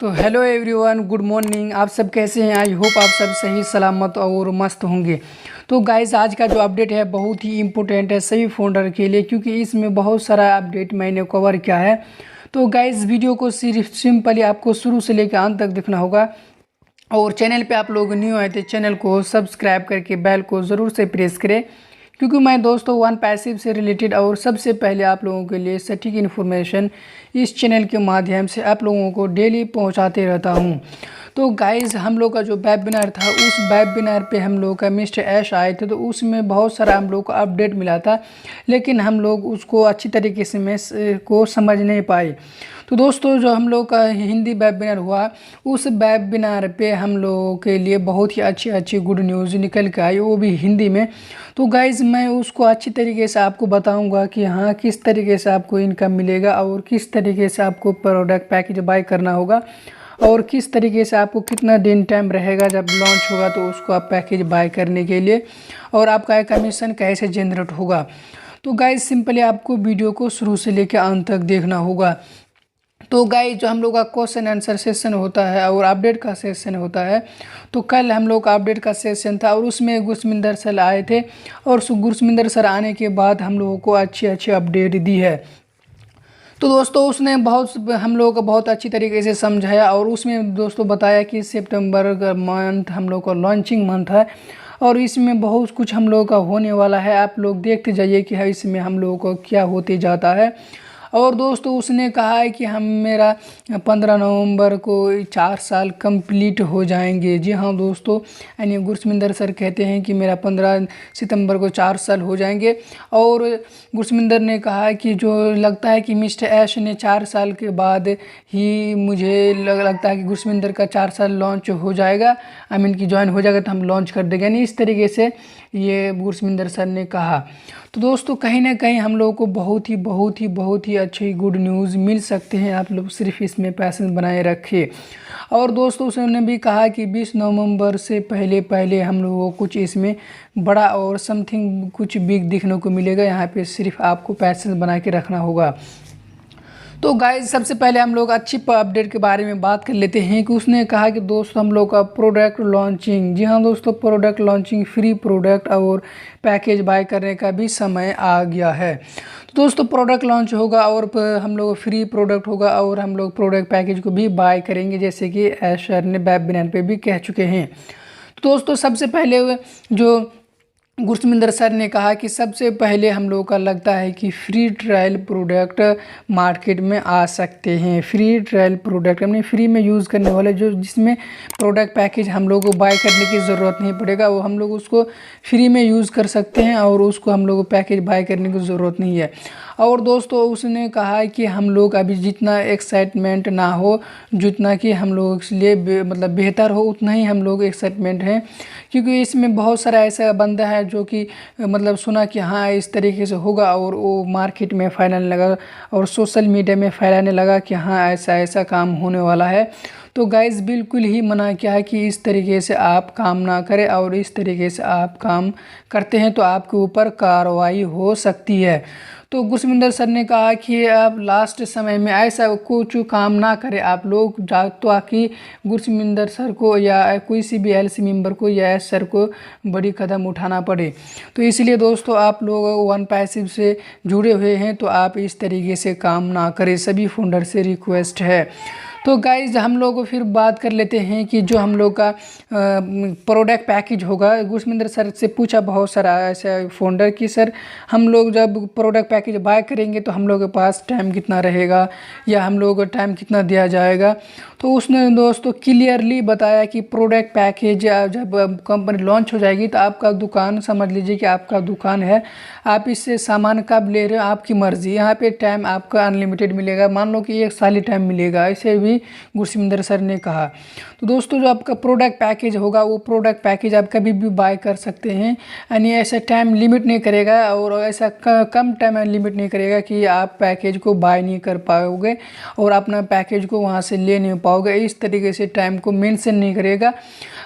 तो hello everyone, good morning. आप सब कैसे हैं? आई होप आप सब सही सलामत और मस्त होंगे। तो गाइस, आज का जो अपडेट है बहुत ही इम्पोर्टेंट है सभी फोल्डर के लिए, क्योंकि इसमें बहुत सारा अपडेट मैंने कवर किया है। तो गाइस, वीडियो को सिर्फ सिंपली आपको शुरू से लेकर अंत तक देखना होगा। और चैनल पे आप लोग न्यू आए थे, चैनल को सब्सक्राइब करके बेल को ज़रूर से प्रेस करें, क्योंकि मैं दोस्तों वन पैसिव से रिलेटेड और सबसे पहले आप लोगों के लिए सटीक इन्फॉर्मेशन इस चैनल के माध्यम से आप लोगों को डेली पहुंचाते रहता हूं। तो गाइज़, हम लोग का जो वेबिनार था, उस वेबिनार पे हम लोग का मिस्टर ऐश आए थे, तो उसमें बहुत सारा हम लोग को अपडेट मिला था, लेकिन हम लोग उसको अच्छी तरीके से को समझ नहीं पाए। तो दोस्तों, जो हम लोग का हिंदी वेबिनार हुआ, उस वेबिनार पे हम लोगों के लिए बहुत ही अच्छी अच्छी गुड न्यूज़ निकल के आई, वो भी हिंदी में। तो गाइज़, मैं उसको अच्छी तरीके से आपको बताऊंगा कि हाँ, किस तरीके से आपको इनकम मिलेगा और किस तरीके से आपको प्रोडक्ट पैकेज बाय करना होगा और किस तरीके से आपको कितना दिन टाइम रहेगा जब लॉन्च होगा तो उसको आप पैकेज बाय करने के लिए, और आपका कमीशन कैसे जनरेट होगा। तो गाइज़, सिंपली आपको वीडियो को शुरू से लेकर अंत तक देखना होगा। तो गाइस, जो हम लोग का क्वेश्चन आंसर सेशन होता है और अपडेट का सेशन होता है, तो कल हम लोग का अपडेट का सेशन था और उसमें गुरसमिंदर सर आए थे, और गुरसमिंदर सर आने के बाद हम लोगों को अच्छी अच्छी अपडेट दी है। तो दोस्तों, उसने हम लोगों को बहुत अच्छी तरीके से समझाया, और उसमें दोस्तों बताया कि सितंबर का मंथ हम लोग का लॉन्चिंग मंथ है और इसमें बहुत कुछ हम लोगों का होने वाला है। आप लोग देखते जाइए कि इसमें हम लोगों को क्या होते जाता है। और दोस्तों, उसने कहा है कि मेरा 15 नवंबर को 4 साल कंप्लीट हो जाएंगे। जी हाँ दोस्तों, यानी गुरसमिंदर सर कहते हैं कि मेरा 15 सितंबर को 4 साल हो जाएंगे। और गुरसमिंदर ने कहा है कि जो लगता है कि मिस्टर ऐश ने 4 साल के बाद ही, मुझे लगता है कि गुरसमिंदर का 4 साल लॉन्च हो जाएगा, आई मीन कि ज्वाइन हो जाएगा तो हम लॉन्च कर देंगे, यानी इस तरीके से ये गुरसमिंदर सर ने कहा। तो दोस्तों, कहीं ना कहीं हम लोगों को बहुत ही अच्छी गुड न्यूज़ मिल सकते हैं। आप लोग सिर्फ इसमें पैशन बनाए रखिए। और दोस्तों, उसने भी कहा कि 20 नवंबर से पहले पहले हम लोगों को कुछ इसमें बड़ा और समथिंग कुछ बिग दिखने को मिलेगा। यहाँ पे सिर्फ आपको पैशन बना के रखना होगा। तो गाइज, सबसे पहले हम लोग अच्छी अपडेट के बारे में बात कर लेते हैं कि उसने कहा कि दोस्तों, हम लोग का प्रोडक्ट लॉन्चिंग, जी हाँ दोस्तों, प्रोडक्ट लॉन्चिंग, फ्री प्रोडक्ट और पैकेज बाय करने का भी समय आ गया है। तो दोस्तों, प्रोडक्ट लॉन्च होगा और हम लोग फ्री प्रोडक्ट होगा और हम लोग प्रोडक्ट पैकेज को भी बाय करेंगे, जैसे कि ऐशर ने वेबिनार पे भी कह चुके हैं। तो दोस्तों, सबसे पहले जो गुरसमिंदर सर ने कहा कि सबसे पहले हम लोगों का लगता है कि फ्री ट्रायल प्रोडक्ट मार्केट में आ सकते हैं। फ्री ट्रायल प्रोडक्ट हमने फ्री में यूज़ करने वाले, जो जिसमें प्रोडक्ट पैकेज हम लोग को बाय करने की ज़रूरत नहीं पड़ेगा, वो हम लोग उसको फ्री में यूज़ कर सकते हैं और उसको हम लोग को पैकेज बाय करने की ज़रूरत नहीं है। और दोस्तों, उसने कहा कि हम लोग अभी जितना एक्साइटमेंट ना हो, जितना कि हम लोग के लिए मतलब बेहतर हो, उतना ही हम लोग एक्साइटमेंट हैं, क्योंकि इसमें बहुत सारा ऐसा बंदा है जो कि मतलब सुना कि हाँ इस तरीके से होगा, और वो मार्केट में फैलाने लगा और सोशल मीडिया में फैलाने लगा कि हाँ ऐसा ऐसा काम होने वाला है। तो गाइज़, बिल्कुल ही मना किया है कि इस तरीके से आप काम ना करें, और इस तरीके से आप काम करते हैं तो आपके ऊपर कार्रवाई हो सकती है। तो गुरसमिंदर सर ने कहा कि आप लास्ट समय में ऐसा कुछ काम ना करें आप लोग, ताकि गुरसमिंदर सर को या कोई सी भी एलसी मेंबर को या एस सर को बड़ी कदम उठाना पड़े। तो इसलिए दोस्तों, आप लोग वन पैसिव से जुड़े हुए हैं तो आप इस तरीके से काम ना करें, सभी फाउंडर से रिक्वेस्ट है। तो गाइज, हम लोग फिर बात कर लेते हैं कि जो हम लोग का प्रोडक्ट पैकेज होगा। गुरसमिंदर सर से पूछा बहुत सारा ऐसा फाउंडर कि सर, हम लोग जब प्रोडक्ट पैकेज बाय करेंगे तो हम लोग के पास टाइम कितना रहेगा या हम लोग को टाइम कितना दिया जाएगा। तो उसने दोस्तों क्लियरली बताया कि प्रोडक्ट पैकेज जब कंपनी लॉन्च हो जाएगी तो आपका दुकान, समझ लीजिए कि आपका दुकान है, आप इससे सामान कब ले रहे हो आपकी मर्ज़ी। यहाँ पे टाइम आपका अनलिमिटेड मिलेगा, मान लो कि 1 साल ही टाइम मिलेगा, ऐसे भी गुरसमिंदर सर ने कहा। तो दोस्तों, जो आपका प्रोडक्ट पैकेज होगा, वो प्रोडक्ट पैकेज आप कभी भी बाय कर सकते हैं, यानी ऐसा टाइम लिमिट नहीं करेगा और ऐसा कम टाइम लिमिट नहीं करेगा कि आप पैकेज को बाय नहीं कर पाओगे और अपना पैकेज को वहाँ से ले नहीं पाओगे। इस तरीके से टाइम को मेंशन नहीं करेगा,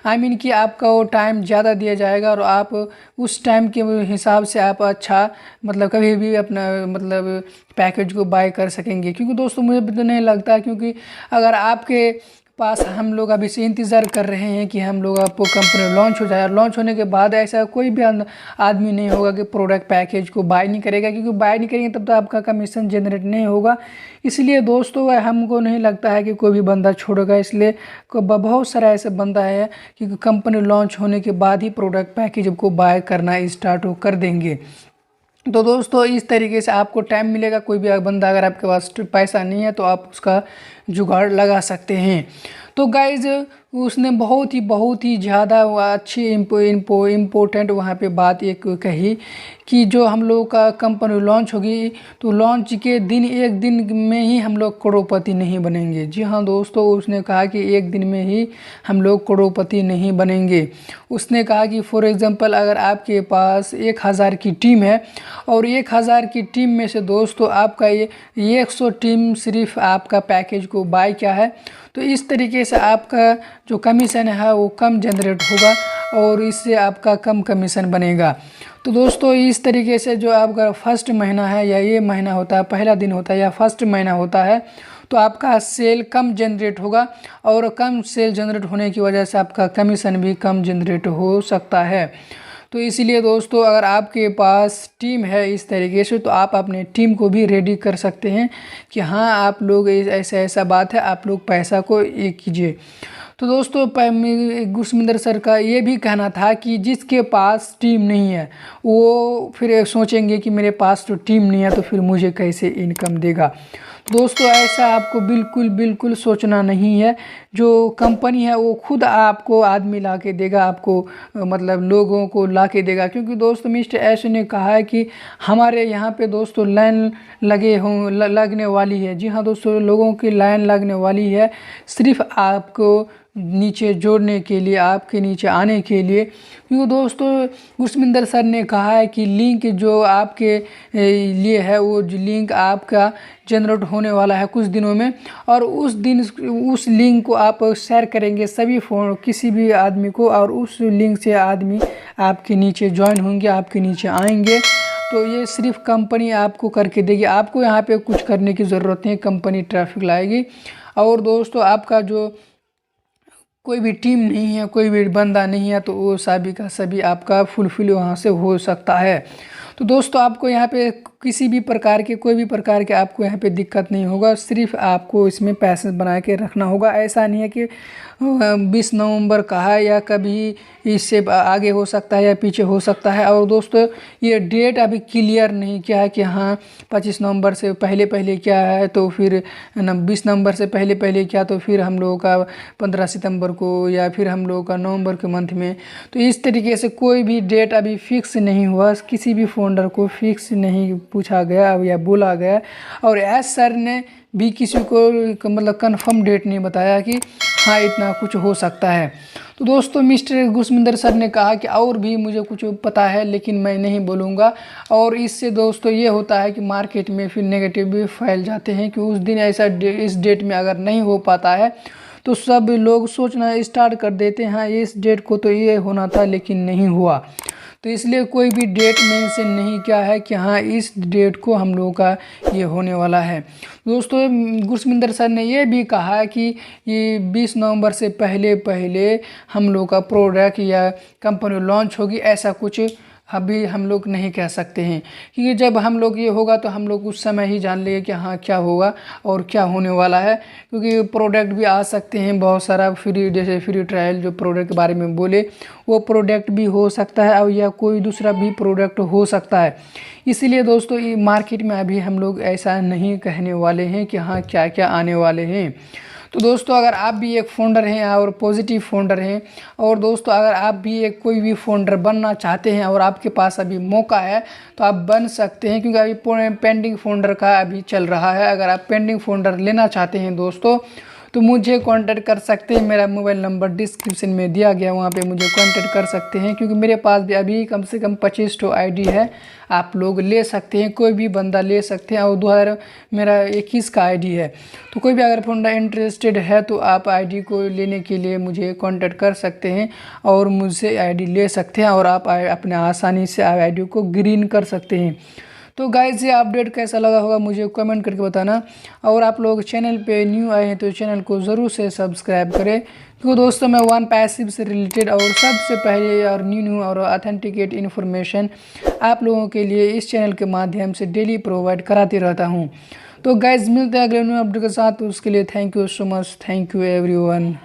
आई मीन कि आपका वो टाइम ज़्यादा दिया जाएगा और आप उस टाइम के हिसाब से आप अच्छा मतलब कभी भी अपना मतलब पैकेज को बाय कर सकेंगे। क्योंकि दोस्तों, मुझे तो नहीं लगता, क्योंकि अगर आपके पास हम लोग अभी से इंतज़ार कर रहे हैं कि हम लोग आपको कंपनी लॉन्च हो जाए, और लॉन्च होने के बाद ऐसा कोई भी आदमी नहीं होगा कि प्रोडक्ट पैकेज को बाय नहीं करेगा, क्योंकि बाय नहीं करेंगे तब तो आपका कमीशन जनरेट नहीं होगा। इसलिए दोस्तों हमको नहीं लगता है कि कोई भी बंदा छोड़ेगा, इसलिए बहुत सारा ऐसा बंदा है कि कंपनी लॉन्च होने के बाद ही प्रोडक्ट पैकेज को बाय करना स्टार्ट कर देंगे। तो दोस्तों इस तरीके से आपको टाइम मिलेगा। कोई भी बंदा अगर आपके पास पैसा नहीं है तो आप उसका जुगाड़ लगा सकते हैं। तो गाइज उसने बहुत ही ज़्यादा अच्छी इम्पोर्टेंट वहाँ पे बात एक कही कि जो हम लोग का कंपनी लॉन्च होगी तो लॉन्च के दिन एक दिन में ही हम लोग करोड़पति नहीं बनेंगे। जी हाँ दोस्तों, उसने कहा कि एक दिन में ही हम लोग करोड़पति नहीं बनेंगे। उसने कहा कि फॉर एग्ज़ाम्पल अगर आपके पास 1000 की टीम है और 1000 की टीम में से दोस्तों आपका ये 100 टीम सिर्फ आपका पैकेज को बाय किया है, तो इस तरीके से आपका जो कमीशन है वो कम जनरेट होगा और इससे आपका कम कमीशन बनेगा। तो दोस्तों इस तरीके से जो आपका फर्स्ट महीना है या ये महीना होता है, पहला दिन होता है या फर्स्ट महीना होता है, तो आपका सेल कम जनरेट होगा और कम सेल जनरेट होने की वजह से आपका कमीशन भी कम जनरेट हो सकता है। तो इसीलिए दोस्तों अगर आपके पास टीम है इस तरीके से तो आप अपने टीम को भी रेडी कर सकते हैं कि हाँ आप लोग ऐसा बात है, आप लोग पैसा को ये कीजिए। तो दोस्तों गुरसमिंदर सर का ये भी कहना था कि जिसके पास टीम नहीं है वो फिर सोचेंगे कि मेरे पास तो टीम नहीं है तो फिर मुझे कैसे इनकम देगा। दोस्तों ऐसा आपको बिल्कुल सोचना नहीं है। जो कंपनी है वो खुद आपको आदमी ला के देगा, आपको मतलब लोगों को ला के देगा। क्योंकि दोस्तों मिस्टर एश ने कहा है कि हमारे यहाँ पे दोस्तों लाइन लगने वाली है। जी हाँ दोस्तों, लोगों की लाइन लगने वाली है सिर्फ आपको नीचे जोड़ने के लिए, आपके नीचे आने के लिए। क्योंकि दोस्तों गुरसमिंदर सर ने कहा है कि लिंक जो आपके लिए है वो लिंक आपका जनरेट होने वाला है कुछ दिनों में, और उस लिंक को आप शेयर करेंगे सभी फ़ोन किसी भी आदमी को, और उस लिंक से आदमी आपके नीचे ज्वाइन होंगे, आपके नीचे आएंगे। तो ये सिर्फ कंपनी आपको करके देगी, आपको यहाँ पे कुछ करने की ज़रूरत नहीं, कंपनी ट्रैफिक लाएगी। और दोस्तों आपका जो कोई भी टीम नहीं है, कोई भी बंदा नहीं है, तो वो सभी का सभी आपका फुलफिल वहाँ से हो सकता है। तो दोस्तों आपको यहाँ पे किसी भी प्रकार के कोई भी प्रकार के आपको यहाँ पे दिक्कत नहीं होगा, सिर्फ आपको इसमें पैसे बना के रखना होगा। ऐसा नहीं है कि 20 नवंबर का है या कभी इससे आगे हो सकता है या पीछे हो सकता है। और दोस्तों ये डेट अभी क्लियर नहीं किया है कि हाँ 25 नवंबर से पहले क्या है तो फिर 20 नवंबर से पहले क्या तो फिर हम लोगों का 15 सितंबर को या फिर हम लोगों का नवंबर के मंथ में। तो इस तरीके से कोई भी डेट अभी फिक्स नहीं हुआ, किसी भी फाउंडर को फिक्स नहीं पूछा गया या बोला गया। और एस सर ने भी किसी को मतलब कंफर्म डेट नहीं बताया कि हाँ इतना कुछ हो सकता है। तो दोस्तों मिस्टर गुरसमिंदर सर ने कहा कि और भी मुझे कुछ पता है लेकिन मैं नहीं बोलूँगा। और इससे दोस्तों ये होता है कि मार्केट में फिर नेगेटिव भी फैल जाते हैं कि उस दिन ऐसा इस डेट में अगर नहीं हो पाता है तो सब लोग सोचना स्टार्ट कर देते हैं हाँ इस डेट को तो ये होना था लेकिन नहीं हुआ। तो इसलिए कोई भी डेट मेंशन नहीं किया है कि हाँ इस डेट को हम लोगों का ये होने वाला है। दोस्तों गुरसमिंदर सर ने ये भी कहा कि ये 20 नवंबर से पहले हम लोग का प्रोडक्ट या कंपनी लॉन्च होगी, ऐसा कुछ अभी हम लोग नहीं कह सकते हैं। क्योंकि जब हम लोग ये होगा तो हम लोग उस समय ही जान लेंगे कि हाँ क्या होगा और क्या होने वाला है। क्योंकि प्रोडक्ट भी आ सकते हैं बहुत सारा फ्री, जैसे फ्री ट्रायल जो प्रोडक्ट के बारे में बोले वो प्रोडक्ट भी हो सकता है और या कोई दूसरा भी प्रोडक्ट हो सकता है। इसीलिए दोस्तों ये मार्केट में अभी हम लोग ऐसा नहीं कहने वाले हैं कि हाँ क्या क्या आने वाले हैं। तो दोस्तों अगर आप भी एक फाउंडर हैं और पॉजिटिव फाउंडर हैं, और दोस्तों अगर आप भी एक कोई भी फाउंडर बनना चाहते हैं और आपके पास अभी मौका है तो आप बन सकते हैं। क्योंकि अभी पेंडिंग फाउंडर का अभी चल रहा है। अगर आप पेंडिंग फाउंडर लेना चाहते हैं दोस्तों तो मुझे कांटेक्ट कर सकते हैं। मेरा मोबाइल नंबर डिस्क्रिप्शन में दिया गया, वहाँ पे मुझे कांटेक्ट कर सकते हैं। क्योंकि मेरे पास भी अभी कम से कम 25 तो आईडी है, आप लोग ले सकते हैं, कोई भी बंदा ले सकते हैं। और 2021 का आईडी है। तो कोई भी अगर बंदा इंटरेस्टेड है तो आप आईडी को लेने के लिए मुझे कांटेक्ट कर सकते हैं और मुझसे आईडी ले सकते हैं और आप अपने आसानी से आईडी को ग्रीन कर सकते हैं। तो गाइज़ ये अपडेट कैसा लगा होगा मुझे कमेंट करके बताना। और आप लोग चैनल पे न्यू आए हैं तो चैनल को ज़रूर से सब्सक्राइब करें, क्योंकि दोस्तों मैं वन पैसिव से रिलेटेड और सबसे पहले और न्यू और ऑथेंटिकेट इन्फॉर्मेशन आप लोगों के लिए इस चैनल के माध्यम से डेली प्रोवाइड कराते रहता हूँ। तो गाइज़ मिलते हैं अगले न्यू अपडेट के साथ, उसके लिए thank you so much, thank you everyone.